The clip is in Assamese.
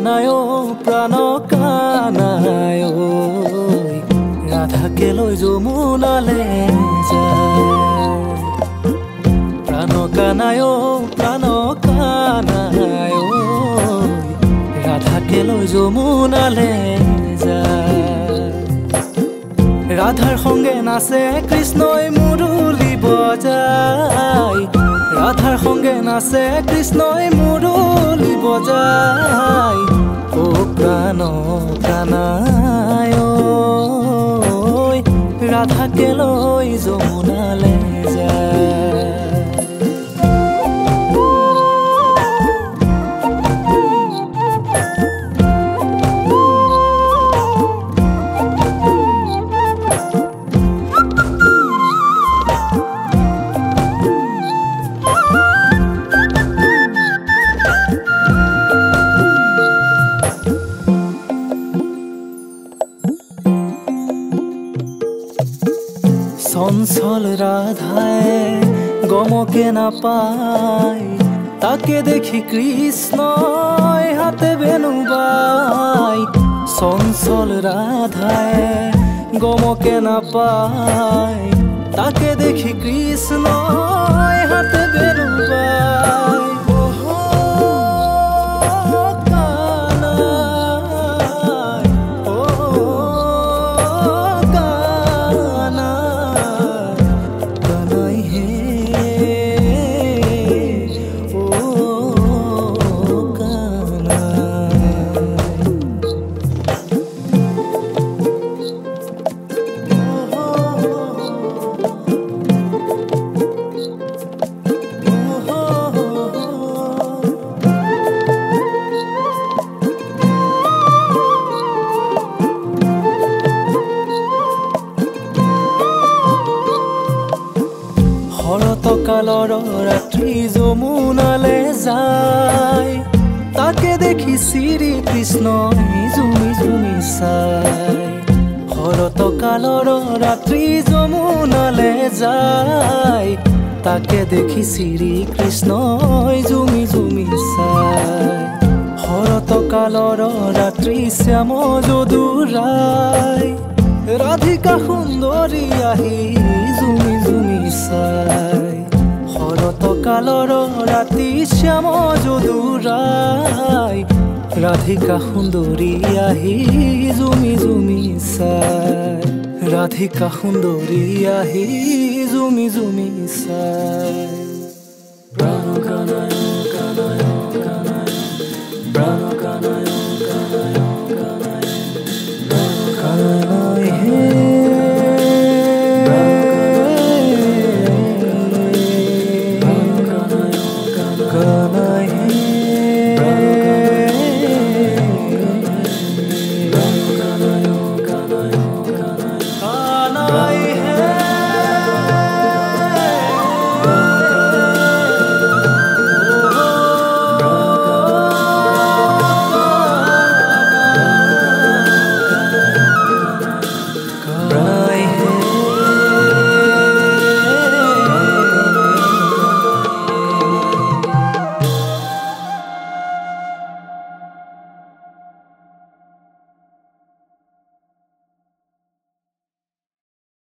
কানায় প্রাণ কানায় রাধাকে লৈ যমুনালে যায় প্রাণ কানায় রাধাকে লৈ যমুনালে যায় রাধার সঙ্গে নাচে কৃষ্ণই মুরলি বজায় রাধার সঙ্গে নাচে কৃষ্ণই মুরলি বজায় ও প্রাণ কানায় রাধাকে লৈ যমুনালে যায় চঞ্চল রাধায় গমকে নাপায় তাকে দেখি কৃষ্ণই হাতে বেনু বাই চঞ্চল রাধায় গমকে নাপায় তাকে দেখি কৃষ্ণই হাতে বেনু বাই শৰতকালৰ ৰাত্ৰি যমুনালে যায় তাকে দেখি শ্ৰী কৃষ্ণই ঝুমি ঝুমি চায় শৰতকালৰ ৰাত্ৰি যমুনালে যায় তাকে দেখি শ্ৰী কৃষ্ণই ঝুমি ঝুমি চায় শৰতকালৰ ৰাত্ৰি শ্যাম যদুৰায় ৰাধিকা সুন্দৰী আহি ঝুমি ঝুমি চায় শৰতকালৰ ৰাতি শ্যাম যদুৰায় ৰাধিকা সুন্দৰী আহি ঝুমি ঝুমি চায় ৰাধিকা সুন্দৰী আহি ঝুমি ঝুমি চায় প্ৰাণ কানায়